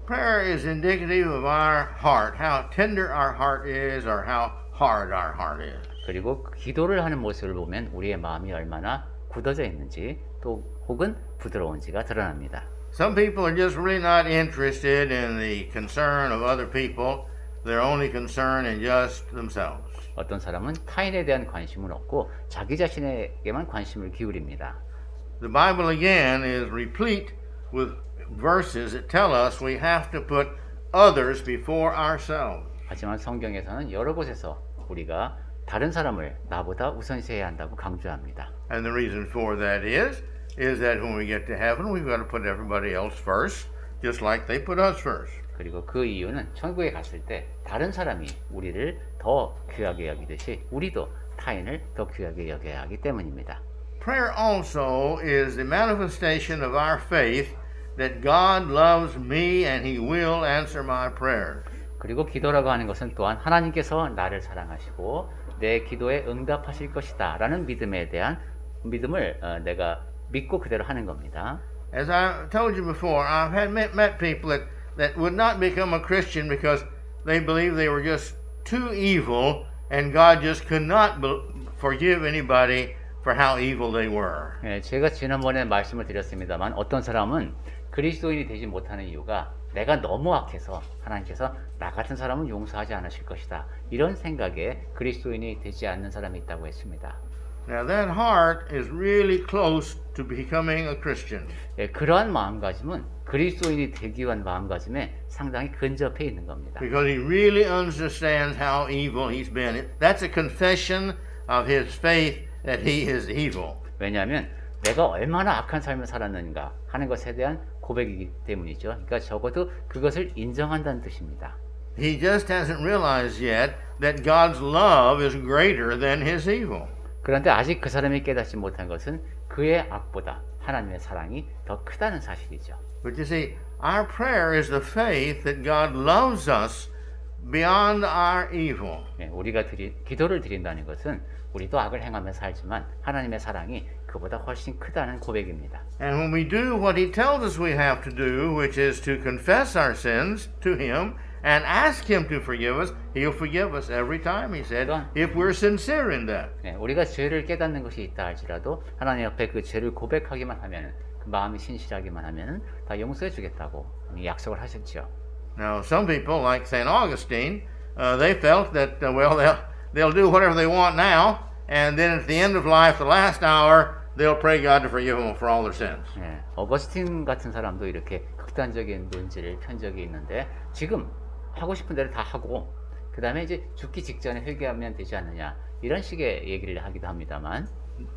Prayer is indicative of our heart, how tender our heart is or how hard our heart is.
그리고 기도를 하는 모습을 보면 우리의 마음이 얼마나 굳어져 있는지 또 혹은 부드러운지가 드러납니다.
Some people are just really not interested in the concern of other people. They're only concerned in just themselves.
어떤 사람은 타인에 대한 관심은 없고 자기 자신에게만 관심을 기울입니다.
The Bible again is replete with verses that tell us we have to put others before ourselves.
하지만 성경에서는 여러 곳에서 우리가 다른 사람을 나보다 우선시해야 한다고 강조합니다.
And the reason for that is that when we get to heaven, we've got to put everybody else first, just like they put us first.
그리고 그 이유는 천국에 갔을 때 다른 사람이 우리를 더 귀하게 여기듯이 우리도 타인을 더 귀하게 여겨야 하기 때문입니다.
Prayer also is the manifestation of our faith that God loves me and He will answer my prayers.
그리고 기도라고 하는 것은 또한 하나님께서 나를 사랑하시고 내 기도에 응답하실 것이다 라는 믿음을 내가 믿고 그대로 하는 겁니다.
As I told you before, I've met people that would not become a Christian because they believed they were just too evil, and God just could not forgive anybody for how evil they were.
예, 제가 지난번에 말씀을 드렸습니다만 어떤 사람은 그리스도인이 되지 못하는 이유가 내가 너무 악해서 하나님께서 나 같은 사람은 용서하지 않으실 것이다. 이런 생각에 그리스도인이 되지 않는 사람이 있다고 했습니다.
Now that heart is really close to becoming a Christian.
예, 그러한 마음가짐은 그리스도인이 되기 위한 마음가짐에 상당히 근접해 있는 겁니다.
Because he really understands how evil he's been. That's a confession of his faith that he is evil.
왜냐하면 내가 얼마나 악한 삶을 살았는가 하는 것에 대한 고백이기 때문이죠. 그러니까 적어도 그것을 인정한다는 뜻입니다.
He just hasn't realized yet that God's love is greater than his evil.
그런데 아직 그 사람이 깨닫지 못한 것은 그의 악보다 하나님의 사랑이 더 크다는 사실이죠.
But you see, our prayer is the faith that God loves us beyond our evil.
예, 우리가 기도를 드린다는 것은 우리도 악을 행하며 살지만 하나님의 사랑이 그보다 훨씬 크다는 고백입니다.
And when we do what he tells us we have to do, which is to confess our sins to him and ask him to forgive us, he'll forgive us every time, he said, if we're sincere in that.
예, 우리가 죄를 깨닫는 것이 있다 할지라도 하나님 앞에 그 죄를 고백하기만 하면 그 마음이 신실하기만 하면 다 용서해 주겠다고 약속을 하셨죠.
Now, some people, like St. Augustine, they felt that, they'll do whatever they want now, and then at the end of life, the last hour, they'll pray God to forgive them for all their sins.
예, 어거스틴 같은 사람도 이렇게 극단적인 논지를 편 적이 있는데 지금 하고 싶은 대로 다 하고 그 다음에 이제 죽기 직전에 회개하면 되지 않느냐 이런 식의 얘기를 하기도 합니다만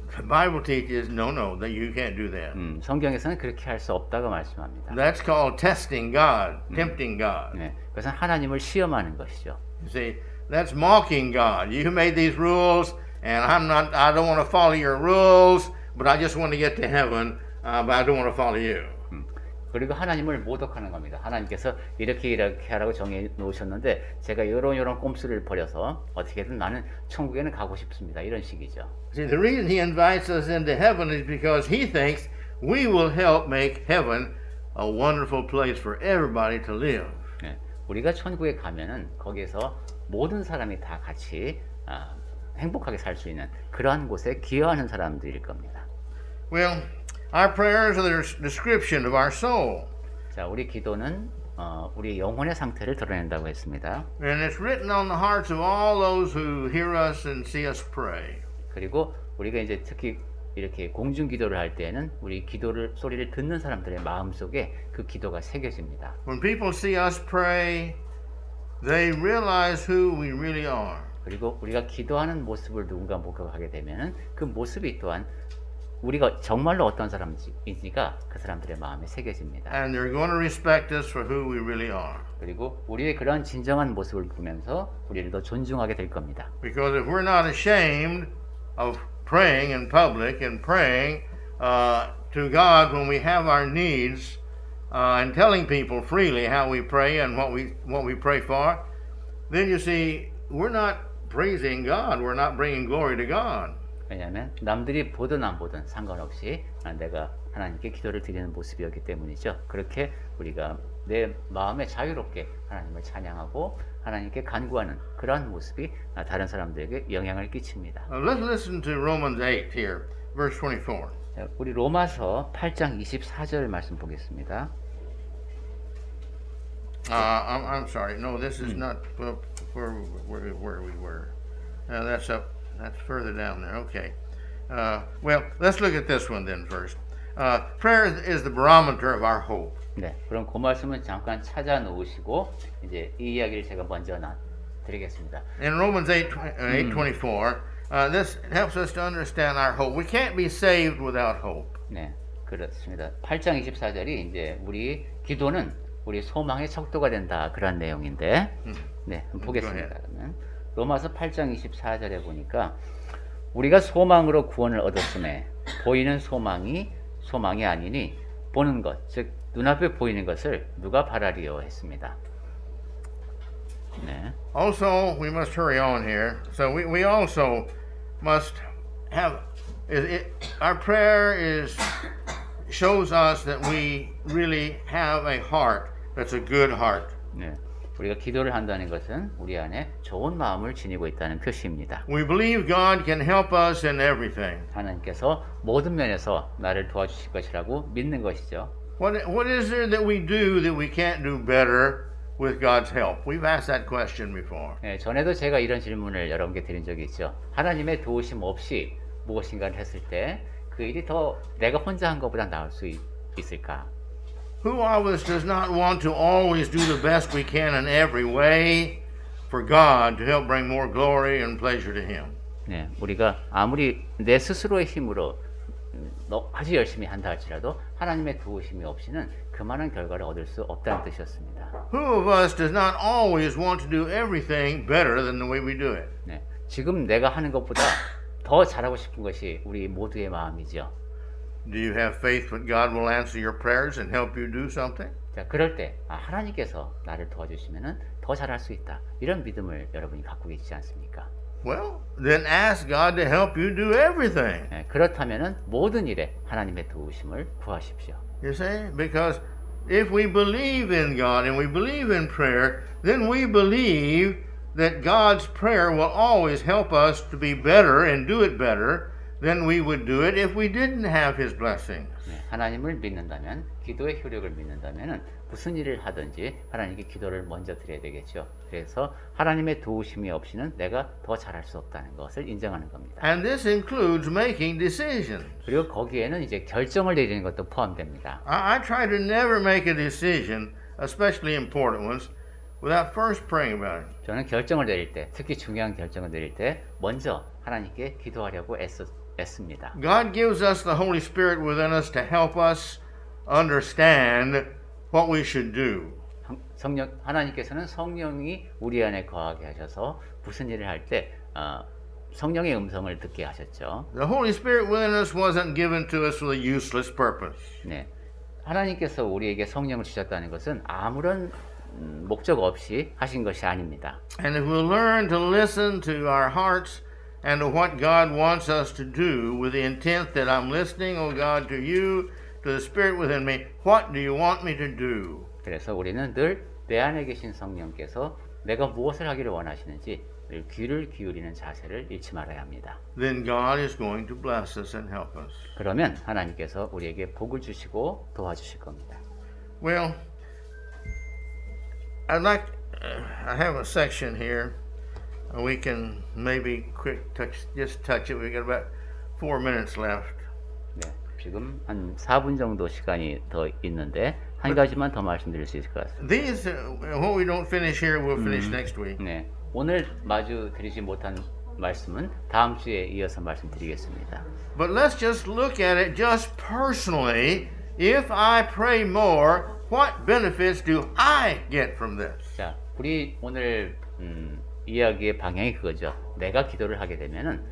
The Bible teaches, no, that you can't do that.
성경에서는 그렇게 할 수 없다고 말씀합니다.
That's called testing God, tempting God.
네, 그것은 하나님을 시험하는 것이죠.
You see, that's mocking God. You made these rules, and I don't want to follow your rules, but I just want to get to heaven, but I don't want to follow you.
그리고 하나님을 모독하는 겁니다. 하나님께서 이렇게 하라고 정해 놓으셨는데 제가 이런 꼼수를 버려서 어떻게든 나는 천국에는 가고 싶습니다. 이런 식이죠.
See, the reason he invites us into heaven is because he thinks we will help make heaven a wonderful place for everybody to live.
네, 우리가 천국에 가면은 거기에서 모든 사람이 다 같이 행복하게 살 수 있는 그러한 곳에 기여하는 사람들일 겁니다.
Well, our prayers are the description of our soul.
자, 우리 기도는 우리 영혼의 상태를 드러낸다고 했습니다.
And it's written on the hearts of all those who hear us and see us pray.
그리고 우리가 이제 특히 이렇게 공중 기도를 할 때에는 우리 소리를 듣는 사람들의 마음 속에 그 기도가 새겨집니다.
When people see us pray, they realize who we really are.
그리고 우리가 기도하는 모습을 누군가 목격하게 되면은 그 모습이 또한 우리가 정말로 어떤 사람인지가 그 사람들의 마음에 새겨집니다.
And they're going to respect us for who we really are.
그리고 우리의 그런 진정한 모습을 보면서 우리를 더 존중하게 될 겁니다.
Because if we're not ashamed of praying in public and praying to God when we have our needs and telling people freely how we pray and what we pray for, then you see we're not praising God. We're not bringing glory to God.
왜냐하면 남들이 보든 안 보든 상관없이 내가 하나님께 기도를 드리는 모습이었기 때문이죠. 그렇게 우리가 내 마음에 자유롭게 하나님을 찬양하고 하나님께 간구하는 그러한 모습이 다른 사람들에게 영향을 끼칩니다.
Let's listen to Romans 8 here, verse 24.
우리 로마서 8장 24절 말씀 보겠습니다.
I'm sorry. No, this is not where we were. That's further down there. Okay. Well, let's look at this one then first. Prayer is the barometer of our hope.
네, 그럼 그 말씀은 잠깐 찾아 놓으시고 이제 이 이야기를 제가 먼저 드리겠습니다.
In Romans 8:24, this helps us to understand our hope. We can't be saved without hope.
네, 그렇습니다. 8장 24절이 이제 우리 기도는 우리 소망의 척도가 된다 그런 내용인데, 네, 한번 보겠습니다. 그러면 로마서 8장 24절에 보니까 우리가 소망으로 구원을 얻었음에 보이는 소망이 아니니 보는 것, 즉 눈앞에 보이는 것을 누가 바라리요 했습니다. 네.
Also, we must hurry on here. So we also must have our prayer shows us that we really have a heart that's a good heart.
네. 우리가 기도를 한다는 것은 우리 안에 좋은 마음을 지니고 있다는 표시입니다.
We believe God can help us in everything.
하나님께서 모든 면에서 나를 도와주실 것이라고 믿는 것이죠.
What is there that we do that we can't do better with God's help? We've asked that question before.
예, 전에도 제가 이런 질문을 여러분께 드린 적이 있죠. 하나님의 도우심 없이 무엇인가를 했을 때 그 일이 더 내가 혼자 한 것보다 나을 수 있을까?
Who of us does not want to always do the best we can in every way for God to help bring more glory and pleasure to Him?
네, 우리가 아무리 내 스스로의 힘으로 아주 열심히 한다 할지라도 하나님의 도우심이 없이는 그만한 결과를 얻을 수 없다는 뜻이었습니다.
Who of us does not always want to do everything better than the way we do it?
네, 지금 내가 하는 것보다 더 잘하고 싶은 것이 우리 모두의 마음이죠.
Do you have faith that God will answer your prayers and help you do something?
자, 그럴 때 하나님께서 나를 도와주시면은 더 잘할 수 있다. 이런 믿음을 여러분이 갖고 계시지 않습니까?
Well, then ask God to help you do everything.
네, 그렇다면은 모든 일에 하나님의 도우심을 구하십시오.
You see? Because if we believe in God and we believe in prayer, then we believe that God's prayer will always help us to be better and do it better than we would do it if we didn't have His blessings.
네, 하나님을 믿는다면, 기도의 효력을 믿는다면은 무슨 일을 하든지 하나님께 기도를 먼저 드려야 되겠죠. 그래서 하나님의 도우심이 없이는 내가 더 잘할 수 없다는 것을 인정하는 겁니다.
And this includes making decisions.
그리고 거기에는 이제 결정을 내리는 것도 포함됩니다.
I try to never make a decision, especially important ones, without first praying about it.
저는 결정을 내릴 때, 특히 중요한 결정을 내릴 때 먼저 하나님께 기도하려고 애씁니다.
God gives us the Holy Spirit within us to help us understand what we should do.
하나님께서는 성령이 우리 안에 거하게 하셔서 무슨 일을 할 때 성령의 음성을 듣게 하셨죠.
The Holy Spirit within us wasn't given to us for a useless purpose.
네, 하나님께서 우리에게 성령을 주셨다는 것은 아무런 목적 없이 하신 것이 아닙니다.
And if we'll learn to listen to our hearts and to what God wants us to do with the intent that I'm listening, oh God, to you, to the Spirit within me, what do you want me to do?
그래서 우리는 늘 내 안에 계신 성령께서 내가 무엇을 하기를 원하시는지 늘 귀를 기울이는 자세를 잃지 말아야 합니다.
Then God is going to bless us and help us.
그러면 하나님께서 우리에게 복을 주시고 도와주실 겁니다.
Well, I have a section here. We can maybe just touch it. We got about 4 minutes left.
네, 지금 한 4분 정도 시간이 더 있는데 한 가지만 더 말씀드릴 수 있을 것 같습니다.
These, what we don't finish here, we'll finish next week.
네, 오늘 마주 드리지 못한 말씀은 다음 주에 이어서 말씀드리겠습니다.
But let's just look at it just personally. If I pray more, what benefits do I get from this?
자, 우리 오늘 이야기의 방향이 그거죠. 내가 기도를 하게 되면은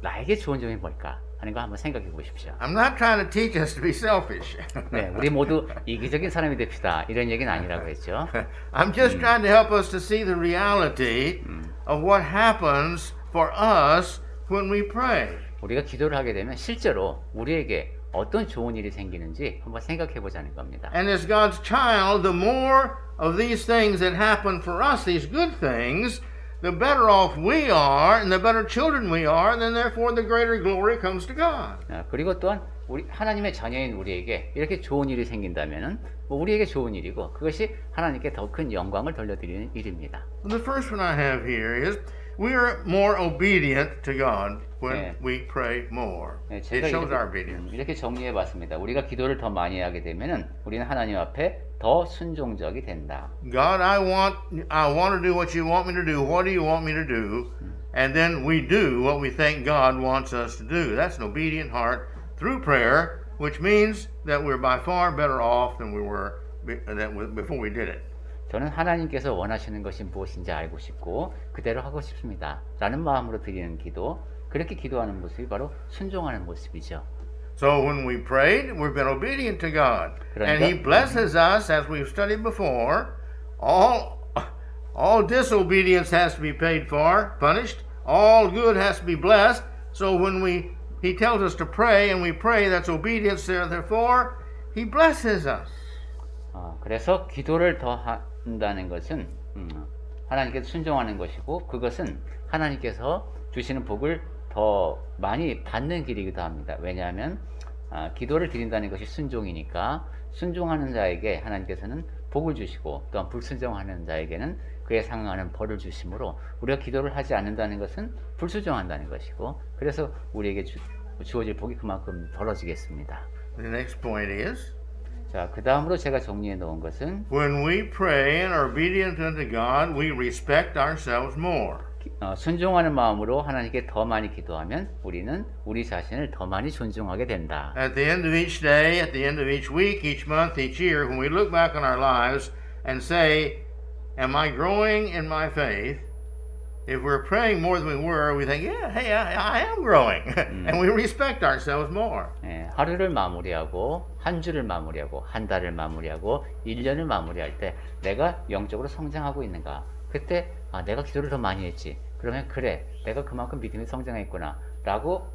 나에게 좋은 점이 뭘까 하는 거 한번 생각해 보십시오.
I'm not trying to teach us to be selfish.
네, 우리 모두 이기적인 사람이 됩시다. 이런 얘기는 아니라고 했죠.
I'm just trying to help us to see the reality of what happens for us when we pray.
우리가 기도를 하게 되면 실제로 우리에게 어떤 좋은 일이 생기는지 한번 생각해 보자는 겁니다.
And as God's child, the more of these things that happen for us, these good things, the better off we are and the better children we are, and then therefore the greater glory comes to God.
그리고 또한 우리 하나님의 자녀인 우리에게 이렇게 좋은 일이 생긴다면은 우리에게 좋은 일이고 그것이 하나님께 더 큰 영광을 돌려드리는 일입니다.
The first one I have here is we are more obedient to God when we pray more. It shows our obedience.
이렇게 정리해 봤습니다. 우리가 기도를 더 많이 하게 되면은 우리는 하나님 앞에 더 순종적이 된다.
God, I want to do what you want me to do. What do you want me to do? And then we do what we think God wants us to do. That's an obedient heart through prayer, which means that we're by far better off than we were before we did it.
저는 하나님께서 원하시는 것이 무엇인지 알고 싶고 그대로 하고 싶습니다. 라는 마음으로 드리는 기도, 그렇게 기도하는 모습이 바로 순종하는 모습이죠.
So when we prayed, we've been obedient to God. And He blesses us, as we've studied before. All disobedience has to be paid for, punished. All good has to be blessed. So when He tells us to pray, and we pray, that's obedience. Therefore, He blesses us.
그래서 기도를 더 한다는 것은 하나님께 순종하는 것이고 그것은 하나님께서 주시는 복을 더 많이 받는 길이기도 합니다. 왜냐하면 기도를 드린다는 것이 순종이니까 순종하는 자에게 하나님께서는 복을 주시고 또한 불순종하는 자에게는 그에 상응하는 벌을 주심으로 우리가 기도를 하지 않는다는 것은 불순종한다는 것이고 그래서 우리에게 주어질 복이 그만큼 벌어지겠습니다.
The next point is,
자, 그 다음으로 제가 정리해 놓은 것은
when we pray and are obedient unto God, we respect ourselves more.
순종하는 마음으로 하나님께 더 많이 기도하면 우리는 우리 자신을 더 많이 존중하게 된다.
At the end of each day, at the end of each week, each month, each year, when we look back on our lives and say, am I growing in my faith? If we're praying more than we were, we think, yeah, hey, I am growing. And we respect ourselves more.
예, 하루를 마무리하고 한 주를 마무리하고 한 달을 마무리하고 1년을 마무리할 때 내가 영적으로 성장하고 있는가? 그때 내가 기도를 더 많이 했지. 그러면 그래, 내가 그만큼 믿음이 성장했구나 라고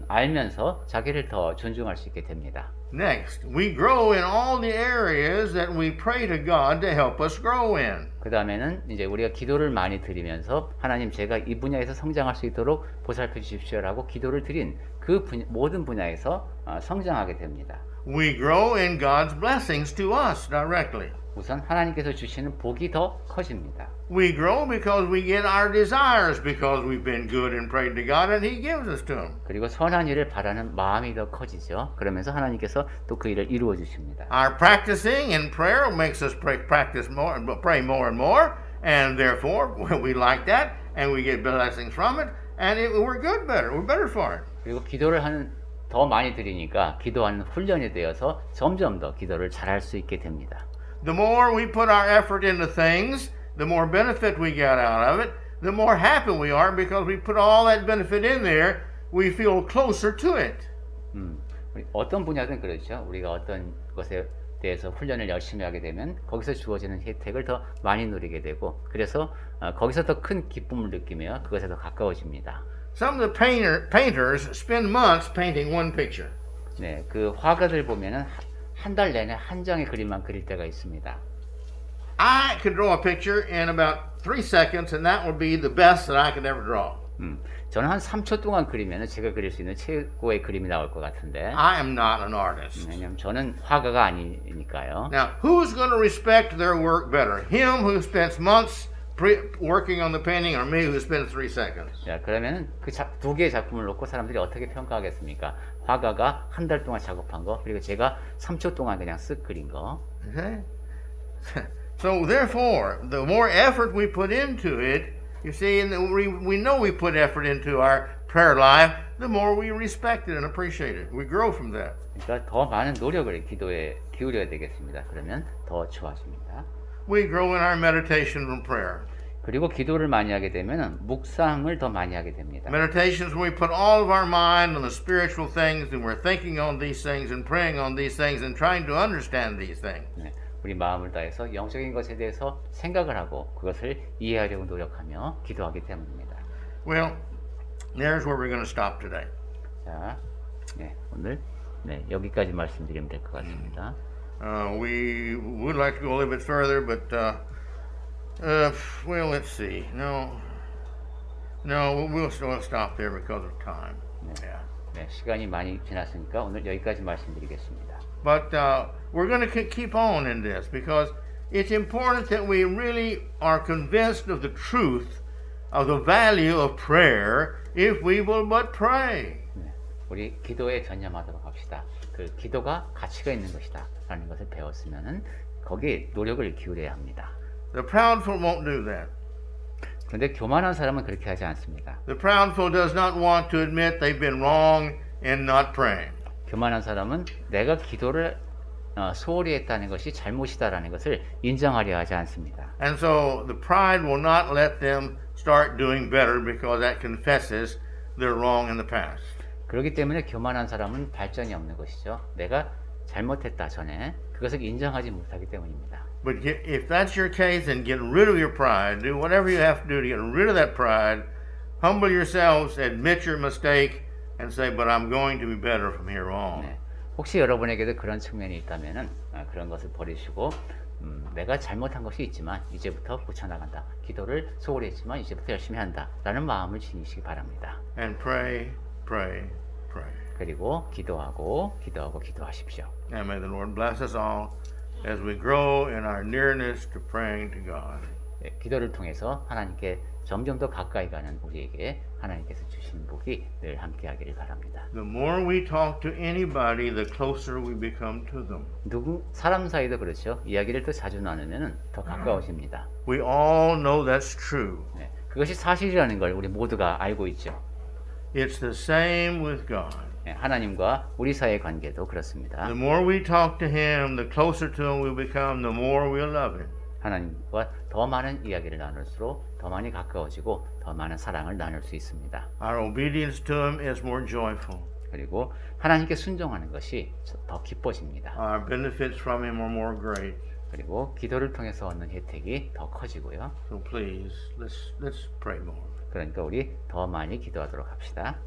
알면서 자기를 더 존중할 수 있게 됩니다.
Next, we grow in all the areas that we pray to God to help us grow in.
그 다음에는 이제 우리가 기도를 많이 드리면서 하나님 제가 이 분야에서 성장할 수 있도록 보살펴 주십시오라고 기도를 드린 그 모든 분야에서 성장하게 됩니다.
We grow in God's blessings to us directly.
우선 하나님께서 주시는 복이 더 커집니다.
We grow because we get our desires because we've been good and prayed to God and He gives us to them.
그리고 선한 일을 바라는 마음이 더 커지죠. 그러면서 하나님께서 또 그 일을 이루어 주십니다.
Our practicing in prayer makes us practice more and pray more and more, and therefore we like that and we get blessings from it, and we're good better. We're better for it.
그리고 기도를 하는 더 많이 드리니까 기도하는 훈련이 되어서 점점 더 기도를 잘할 수 있게 됩니다.
The more we put our effort into things, the more benefit we get out of it, the more happy we are because we put all that benefit in there, we feel closer to it.
우리 어떤 분야든 그렇죠. 우리가 어떤 것에 대해서 훈련을 열심히 하게 되면 거기서 주어지는 혜택을 더 많이 누리게 되고 그래서 거기서 더 큰 기쁨을 느끼며 그것에 더 가까워집니다.
Some of the painters spend months painting one picture.
네, 그 화가들 보면은 한 달 내내 한 장의 그림만 그릴 때가 있습니다.
I could draw a picture in about 3 seconds, and that would be the best that I could ever draw.
저는 한 3초 동안 그리면 제가 그릴 수 있는 최고의 그림이 나올 것 같은데
I am not an artist.
왜냐면 저는 화가가 아니니까요.
Now, who's going to respect their work better? Him who spends months working on the painting, or me who spends 3 seconds?
자, 그러면 그 두 개의 작품을 놓고 사람들이 어떻게 평가하겠습니까? 화가가 한 달 동안 작업한 거, 그리고 제가 3초 동안 그냥 쓱 그린 거.
Okay? So therefore, the more effort we put into it, you see, and we know we put effort into our prayer life, the more we respect it and appreciate it. We grow from that.
그러니까 더 많은 노력을 기도에 기울여야 되겠습니다. 그러면 더 좋아집니다.
We grow in our meditation from prayer.
그리고 기도를 많이 하게 되면 묵상을 더 많이 하게 됩니다.
Meditations when we put all of our mind on the spiritual things and we're thinking on these things and praying on these things and trying to understand these things.
네, 우리 마음을 다해서 영적인 것에 대해서 생각을 하고 그것을 이해하려고 노력하며 기도하기 때문입니다.
Well, there's where we're going to stop today.
자, 네, 오늘 여기까지 말씀드리면 될 것 같습니다.
We would like to go a little bit further, but well, let's see. No, we'll stop there because of time. Yeah.
네, 시간이 많이 지났으니까 오늘 여기까지 말씀드리겠습니다.
But we're going to keep on in this because it's important that we really are convinced of the truth of the value of prayer if we will but pray.
네, 우리 기도에 전념하도록 합시다. 그 기도가 가치가 있는 것이다 라는 것을 배웠으면은 거기에 노력을 기울여야 합니다.
The proudful won't do that.
그런데 교만한 사람은 그렇게 하지 않습니다.
The proudful does not want to admit they've been wrong in not praying.
교만한 사람은 내가 기도를 소홀히 했다는 것이 잘못이다라는 것을 인정하려 하지 않습니다.
And so the pride will not let them start doing better because that confesses they're wrong in the past.
그렇기 때문에 교만한 사람은 발전이 없는 것이죠. 내가 잘못했다 전에 그것을 인정하지 못하기 때문입니다.
But if that's your case, then get rid of your pride. Do whatever you have to do to get rid of that pride. Humble yourselves, admit your mistake, and say, but I'm going to be better from here on.
네. 혹시 여러분에게도 그런 측면이 있다면은 그런 것을 버리시고 내가 잘못한 것이 있지만 이제부터 고쳐나간다. 기도를 소홀히 했지만 이제부터 열심히 한다. 라는 마음을 지니시기 바랍니다.
And pray, pray, pray.
그리고 기도하고 기도하십시오.
And may the Lord bless us all as we grow in our nearness to praying to God.
네, 기도를 통해서 하나님께 점점 더 가까이 가는 우리에게 하나님께서 주신 복이 늘 함께하기를 바랍니다.
The more we talk to anybody, the closer we become to them.
사람 사이도 그렇죠. 이야기를 더 자주 나누면 더 가까워집니다.
We all know that's true.
네, 그것이 사실이라는 걸 우리 모두가 알고 있죠.
It's the same with God.
네, 하나님과 우리 사이의 관계도 그렇습니다.
The more we talk to Him, the closer to Him we become, the more we'll love Him.
하나님과 더 많은 이야기를 나눌수록 더 많이 가까워지고 더 많은 사랑을 나눌 수 있습니다.
Our obedience to Him is more joyful.
그리고 하나님께 순종하는 것이 더 기뻐집니다.
Our benefits from Him are more great.
그리고 기도를 통해서 얻는 혜택이 더 커지고요.
So please, let's pray more.
그러니까 우리 더 많이 기도하도록 합시다.